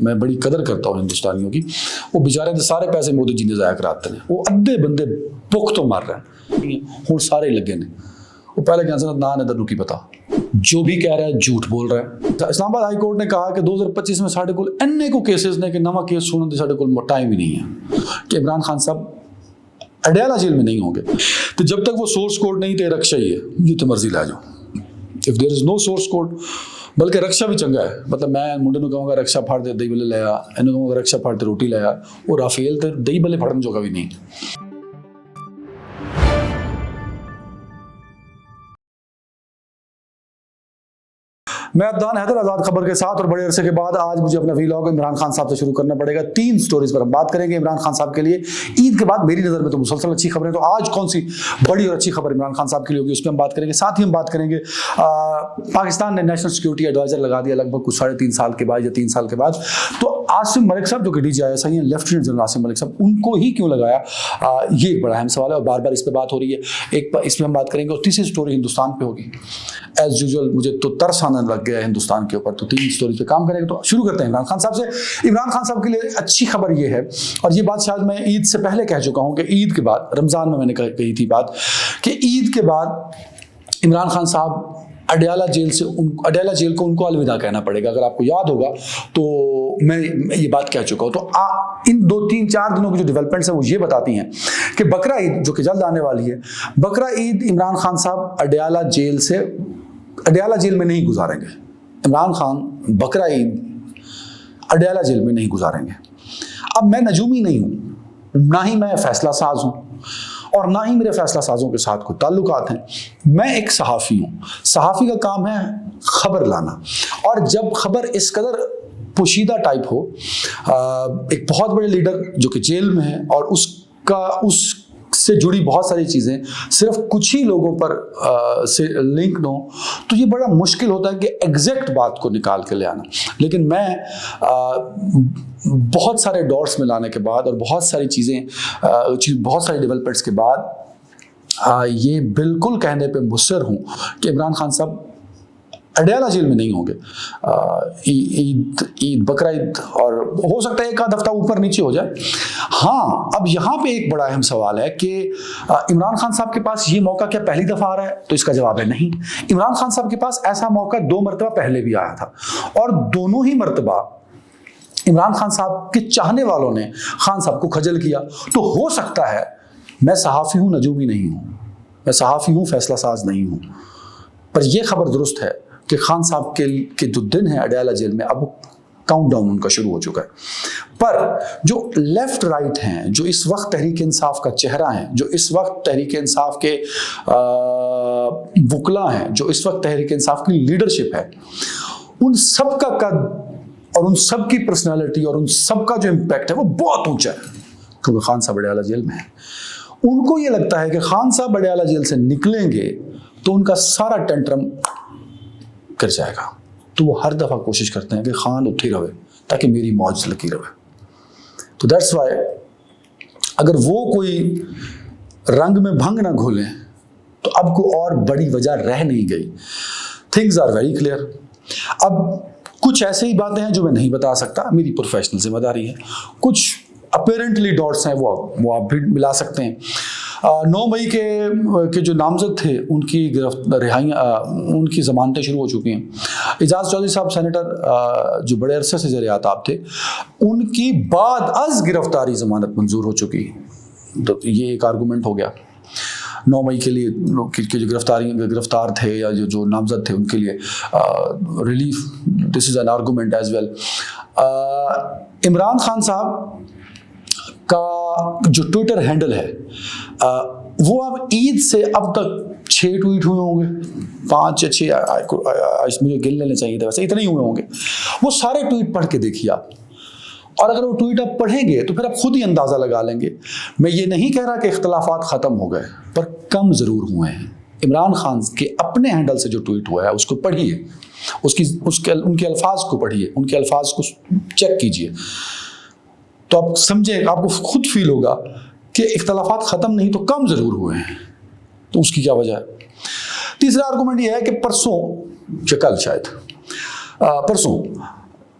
میں بڑی قدر کرتا ہوں ہندوستانیوں کی. وہ بیچارے سارے پیسے مودی جی نے ضائع کراتے ہیں. وہ ادھے بندے بھوک تو مار رہے ہیں ہوں سارے لگے نے. وہ پہلے کینسل نہ ادھر کی پتا جو بھی کہہ رہا ہے جھوٹ بول رہا ہے. اسلام آباد ہائی کورٹ نے کہا کہ 2025 میں ساڈے کول اینے کو کیسز نے کہ نواں کیس سنن دے ساڈے کول ٹائم ہی نہیں ہے کہ عمران خان صاحب اڈیالہ جیل میں نہیں ہوں گے. تو جب تک وہ سورس کوڈ نہیں تے رکشا ہی ہے جتنے مرضی لا جاؤ. If there is no source code بلکہ رکشا بھی چنگا ہے. مطلب میں منڈے نوں کہوں گا رکشا پھاڑ دے دہی بلے لیا اینوں کہوں گا رکشا پھاڑ تے روٹی لیا. وہ رافیل تے دہی بلے پھڑن جو بھی نہیں. میں عدنان حیدر آزاد خبر کے ساتھ اور بڑے عرصے کے بعد آج مجھے اپنا ویلاگ عمران خان صاحب سے شروع کرنا پڑے گا. 3 سٹوریز پر ہم بات کریں گے عمران خان صاحب کے لیے. عید کے بعد میری نظر میں تو مسلسل اچھی خبریں. تو آج کون سی بڑی اور اچھی خبر عمران خان صاحب کے لیے ہوگی اس پہ ہم بات کریں گے. ساتھ ہی ہم بات کریں گے پاکستان نے نیشنل سیکورٹی ایڈوائزر لگا دیا لگ بھگ کچھ 3.5 سال کے بعد یا 3 سال کے بعد. تو عاصم ملک صاحب جو کہ DGIS ہیں لیفٹیننٹ جنرل عاصم ملک صاحب ان کو ہی کیوں لگایا یہ ایک بڑا اہم سوال ہے اور بار بار اس پہ بات ہو رہی ہے. ایک اس پہ ہم بات کریں گے اور تیسری سٹوری ہندوستان پہ ہوگی. ایز یوزول مجھے تو ترس آنے لگ گیا ہے ہندوستان کے اوپر. تو 3 سٹوری پہ کام کریں گے. تو شروع کرتے ہیں عمران خان صاحب سے. عمران خان صاحب کے لیے اچھی خبر یہ ہے اور یہ بات شاید میں عید سے پہلے کہہ چکا ہوں کہ عید کے بعد رمضان میں نے کہی تھی بات کہ عید کے بعد عمران خان صاحب اڈیالہ جیل کو ان کو الوداع کہنا پڑے گا. اگر آپ کو یاد ہوگا تو میں یہ بات کہہ چکا ہوں. تو ان 2-3-4 دنوں کی جو ڈیولپمنٹس ہیں وہ یہ بتاتی ہیں کہ بقرہ عید جو کہ جلد آنے والی ہے, بقرہ عید عمران خان صاحب اڈیالہ جیل میں نہیں گزاریں گے. عمران خان بقرہ عید اڈیالہ جیل میں نہیں گزاریں گے. اب میں نجومی نہیں ہوں, نہ ہی میں فیصلہ ساز ہوں اور نہ ہی میرے فیصلہ سازوں کے ساتھ کوئی تعلقات ہیں. میں ایک صحافی ہوں. صحافی کا کام ہے خبر لانا, اور جب خبر اس قدر پوشیدہ ٹائپ ہو, ایک بہت بڑے لیڈر جو کہ جیل میں ہے اور اس سے جڑی بہت ساری چیزیں صرف کچھ ہی لوگوں پر سے لنک نہ ہو, تو یہ بڑا مشکل ہوتا ہے کہ ایگزیکٹ بات کو نکال کے لے آنا. لیکن میں بہت سارے ڈاٹس میں لانے کے بعد اور بہت ساری چیزیں بہت ساری ڈیولپمنٹس کے بعد یہ بالکل کہنے پہ مصر ہوں کہ عمران خان صاحب اڈیالہ جیل میں نہیں ہوں گے. عید بقرہ عید اور ہو سکتا ہے 1 ہفتہ اوپر نیچے ہو جائے. ہاں اب یہاں پہ ایک بڑا اہم سوال ہے کہ عمران خان صاحب کے پاس یہ موقع کیا پہلی دفعہ آ رہا ہے؟ تو اس کا جواب ہے نہیں. عمران خان صاحب کے پاس ایسا موقع 2 مرتبہ پہلے بھی آیا تھا اور دونوں ہی مرتبہ عمران خان صاحب کے چاہنے والوں نے خان صاحب کو خجل کیا. تو ہو سکتا ہے, میں صحافی ہوں نجومی نہیں ہوں, میں صحافی ہوں فیصلہ ساز نہیں ہوں, پر یہ خبر درست ہے کہ خان صاحب کے جو دن ہیں اڈیالہ جیل میں اب کاؤنٹ ڈاؤن ان کا شروع ہو چکا ہے. پر جو لیفٹ رائٹ ہیں, جو اس وقت تحریک انصاف کا چہرہ ہیں, جو اس وقت تحریک انصاف کے وکلا ہیں, جو اس وقت تحریک انصاف کی لیڈرشپ ہے, ان سب کا قد اور ان سب کی پرسنالٹی اور ان سب کا جو امپیکٹ ہے وہ بہت اونچا ہے, کیونکہ خان صاحب اڈیالہ جیل میں ہیں. ان کو یہ لگتا ہے کہ خان صاحب اڈیالہ جیل سے نکلیں گے تو ان کا سارا ٹینٹرم کر جائے گا. تو وہ ہر دفعہ کوشش کرتے ہیں کہ خان اٹھی رہے تاکہ میری موج لگی رہے. تو دیٹس وائی اگر وہ کوئی رنگ میں بھنگ نہ گھولیں تو اب کوئی اور بڑی وجہ رہ نہیں گئی. Things are very clear. اب کچھ ایسے ہی باتیں ہیں جو میں نہیں بتا سکتا, میری پروفیشنل ذمہ داری ہے. کچھ اپیرنٹلی ڈاٹس ہیں وہ آپ بھی ملا سکتے ہیں. 9 مئی کے جو نامزد تھے ان کی ان کی ضمانتیں شروع ہو چکی ہیں. اعجاز چودھری صاحب سینیٹر جو بڑے عرصے سے زیر آتاب تھے, ان کی بعد از گرفتاری ضمانت منظور ہو چکی. تو یہ ایک آرگومنٹ ہو گیا 9 مئی کے لیے جو گرفتار تھے یا جو نامزد تھے ان کے لیے relief. This is an argument as well. Imran Khan صاحب کا جو ٹویٹر ہینڈل ہے وہ اب عید سے اب تک 6 ٹویٹ ہوئے ہوں گے, 5 یا 6 مجھے گن لینے چاہیے تھے, ویسے اتنے ہی ہوئے ہوں گے. وہ سارے ٹویٹ پڑھ کے دیکھیے آپ, اور اگر وہ ٹویٹ آپ پڑھیں گے تو پھر آپ خود ہی اندازہ لگا لیں گے. میں یہ نہیں کہہ رہا کہ اختلافات ختم ہو گئے, پر کم ضرور ہوئے ہیں. عمران خان کے اپنے ہینڈل سے جو ٹویٹ ہوا ہے اس کو پڑھیے, ان کے الفاظ کو پڑھیے, ان کے الفاظ کو چیک کیجیے, تو آپ سمجھیں, آپ کو خود فیل ہوگا کہ اختلافات ختم نہیں تو کم ضرور ہوئے ہیں. تو اس کی کیا وجہ ہے؟ تیسرا آرگومنٹ یہ ہے کہ پرسوں یا کل شاید پرسوں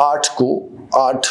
8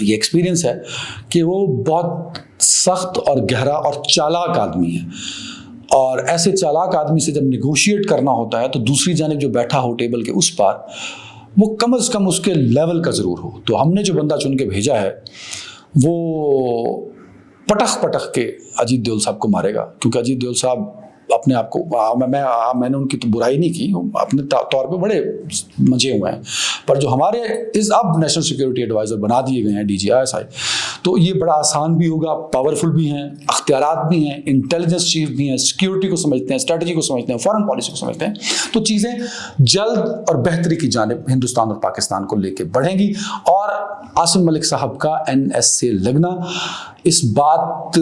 یہ ایکسپیرینس ہے کہ وہ بہت سخت اور گہرا اور چالاک آدمی ہے، اور ایسے چالاک آدمی سے جب نیگوشیٹ کرنا ہوتا ہے تو دوسری جانب جو بیٹھا ہو ٹیبل کے اس پار وہ کم از کم اس کے لیول کا ضرور ہو. تو ہم نے جو بندہ چن کے بھیجا ہے وہ پٹخ کے اجیت دیول صاحب کو مارے گا، کیونکہ اجیت دیول صاحب اپنے آپ کو، میں نے ان کی تو برائی نہیں کی، اپنے طور پہ بڑے مزے ہوئے ہیں، پر جو ہمارے اب نیشنل سیکیورٹی ایڈوائزر بنا دیے گئے ہیں DGISI، تو یہ بڑا آسان بھی ہوگا، پاورفل بھی ہیں، اختیارات بھی ہیں، انٹیلیجنس چیف بھی ہیں، سیکیورٹی کو سمجھتے ہیں، اسٹریٹجی کو سمجھتے ہیں، فارن پالیسی کو سمجھتے ہیں. تو چیزیں جلد اور بہتری کی جانب ہندوستان اور پاکستان کو لے کے بڑھیں گی. اور عاصم ملک صاحب کا NS سے لگنا اس بات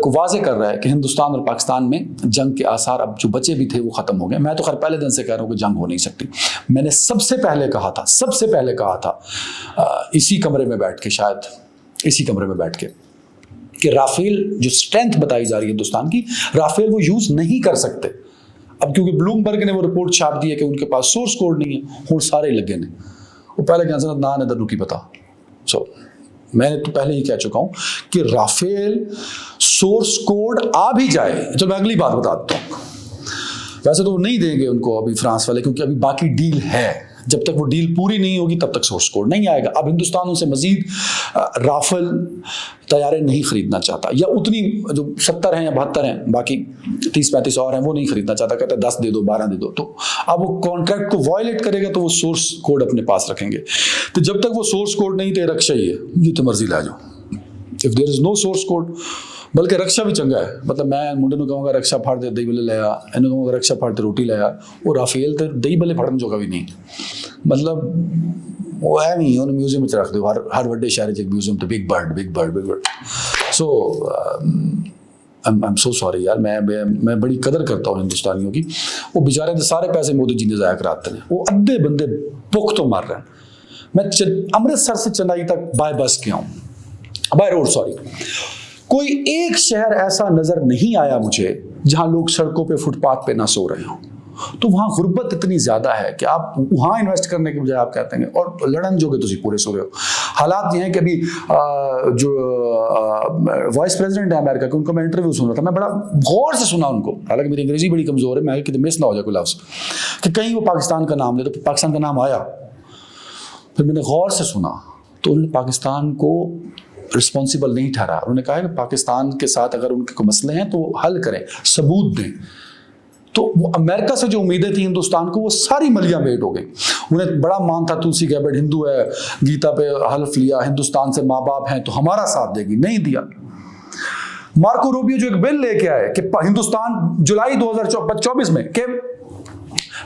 کو واضح کر رہا ہے کہ ہندوستان اور پاکستان میں جنگ کے آثار اب جو بچے بھی تھے وہ ختم ہو گئے. میں تو خیر پہلے دن سے کہہ رہا ہوں کہ جنگ ہو نہیں سکتی. میں نے سب سے پہلے کہا تھا اسی کمرے میں بیٹھ کے، شاید اسی کمرے میں بیٹھ کے، کہ رافیل جو اسٹرینتھ بتائی جا رہی ہے ہندوستان کی، رافیل وہ یوز نہیں کر سکتے اب، کیونکہ بلومبرگ نے وہ رپورٹ چھاپ دی ہے کہ ان کے پاس سورس کوڈ نہیں ہے. ہوں سارے لگے نے وہ پہلے کہ نہ ادھر کی پتا. میں نے تو پہلے ہی کہہ چکا ہوں کہ رافیل سورس کوڈ آ بھی جائے، چلو میں اگلی بات بتا دیتا ہوں. ویسے تو وہ نہیں دیں گے ان کو ابھی فرانس والے، کیونکہ ابھی باقی ڈیل ہے، جب تک وہ ڈیل پوری نہیں ہوگی تب تک سورس کوڈ نہیں آئے گا. اب ہندوستان ان سے مزید رافل طیارے نہیں خریدنا چاہتا، یا اتنی جو 70 ہیں یا 72 ہیں، باقی 30-35 اور ہیں وہ نہیں خریدنا چاہتا، کہتا ہے 10 دے دو 12 دے دو. تو اب وہ کانٹریکٹ کو وائلیٹ کرے گا تو وہ سورس کوڈ اپنے پاس رکھیں گے. تو جب تک وہ سورس کوڈ نہیں تو رکشا ہی ہے، جتنے مرضی لا جاؤ. If there is no source code, بلکہ رکشا بھی چنگا ہے، مطلب میں منڈے نو کہوں گا رکشا پھاڑ دے دہی بلے لایا، انہوں کہوں گا رکشا پھاڑ دے روٹی لایا. وہ رافیل تو دہی بلے پھڑن جو کبھی نہیں، مطلب وہ ہے نہیں، انہوں میوزیم میں رکھ دو، ہر وڈے شہر ایک میوزیم تو big bird. So I'm so sorry یار، میں بڑی قدر کرتا ہوں ہندوستانیوں کی. وہ بیچارے سارے پیسے مودی جی نے ضائع کراتے ہیں، وہ ادھے بندے بھوک تو مار رہے ہیں. میں امرتسر سے چنائی تک بائی بس گیا ہوں، بائی روڈ سوری. کوئی ایک شہر ایسا نظر نہیں آیا مجھے جہاں لوگ سڑکوں پہ فٹ پاتھ پہ نہ سو رہے ہوں. تو وہاں غربت اتنی زیادہ ہے کہ آپ وہاں انویسٹ کرنے کے بجائے آپ کہتے ہیں اور لڑن جو کہ تسی پورے سو رہے ہو. حالات یہ ہیں کہ ابھی جو وائس پریزیڈنٹ ہے امریکہ کے، ان کو میں انٹرویو سن رہا تھا، میں بڑا غور سے سنا ان کو، حالانکہ میری انگریزی بڑی کمزور ہے، میں کہ مس نہ ہو جائے کوئی لفظ، کہ کہیں وہ پاکستان کا نام لے تو پاکستان کا نام آیا. پھر میں نے غور سے سنا تو انہوں نے پاکستان کو رسپانسیبل نہیں ٹھہرا. انہوں نے کہا کہ پاکستان کے ساتھ اگر ان کے کوئی مسئلے ہیں تو حل کریں، ثبوت دیں. تو وہ امریکہ سے جو امیدیں تھیں ہندوستان کو، وہ ساری ملیاں بیٹ ہو گئی. انہیں بڑا مان تھا تلسی گیبٹ ہندو ہے، گیتا پہ حلف لیا، ہندوستان سے ماں باپ ہیں تو ہمارا ساتھ دے گی، نہیں دیا. مارکو روبیو جو ایک بل لے کے آئے کہ ہندوستان جولائی 2024 میں کہ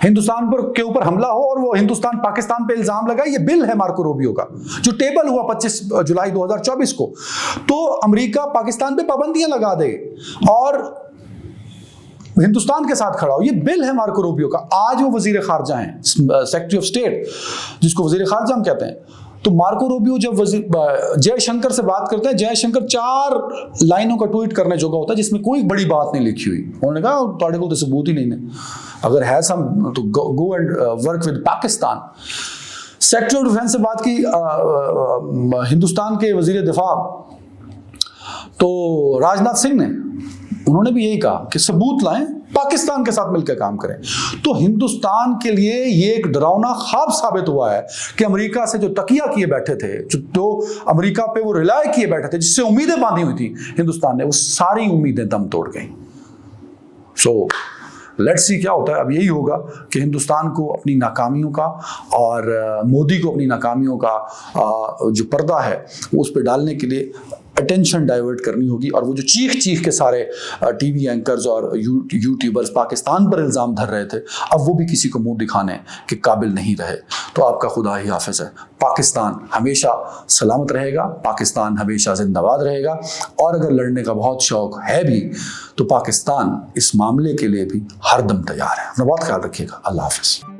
ہندوستان کے اوپر حملہ ہو اور وہ ہندوستان پاکستان پہ الزام لگائے، یہ بل ہے مارکو روبیو کا جو ٹیبل ہوا 25 جولائی 2024 کو. تو امریکہ پاکستان پہ پابندیاں لگا دے اور ہندوستان کے ساتھ کھڑا ہو، یہ بل ہے مارکو روبیو کا. آج وہ وزیر خارجہ ہیں، سیکرٹری آف اسٹیٹ جس کو وزیر خارجہ ہم کہتے ہیں. تو مارکو روبیو جب جے شنکر سے بات کرتے ہیں، جے شنکر 4 لائنوں کا ٹویٹ کرنے جوگا ہوتا ہے جس میں کوئی بڑی بات نہیں لکھی ہوئی. انہوں نے کہا تھوڑے کو تو ثبوت ہی نہیں ہے، اگر ہے سم تو go and work with Pakistan. Secretary of defence سے بات کی ہندوستان کے وزیر دفاع تو راجناتھ سنگھ نے، انہوں نے بھی یہی کہا کہ ثبوت لائیں، پاکستان کے ساتھ مل کے کام کریں. تو ہندوستان کے لیے یہ ایک ڈراؤنا خواب ثابت ہوا ہے کہ امریکہ سے جو تکیہ کیے بیٹھے تھے، جو امریکہ پہ وہ ریلائی کیے بیٹھے تھے، جس سے امیدیں باندھی ہوئی تھی ہندوستان نے، وہ ساری امیدیں دم توڑ گئیں. سو لیٹس سی کیا ہوتا ہے. اب یہی ہوگا کہ ہندوستان کو اپنی ناکامیوں کا اور مودی کو اپنی ناکامیوں کا جو پردہ ہے وہ اس پہ ڈالنے کے لیے اٹینشن ڈائیورٹ کرنی ہوگی. اور وہ جو چیخ کے سارے ٹی وی اینکرز اور یوٹیوبرز پاکستان پر الزام دھر رہے تھے، اب وہ بھی کسی کو منہ دکھانے کے قابل نہیں رہے. تو آپ کا خدا ہی حافظ ہے. پاکستان ہمیشہ سلامت رہے گا، پاکستان ہمیشہ زندہ باد رہے گا. اور اگر لڑنے کا بہت شوق ہے بھی تو پاکستان اس معاملے کے لیے بھی ہر دم تیار ہے. اپنا بہت خیال رکھیے گا. اللہ حافظ.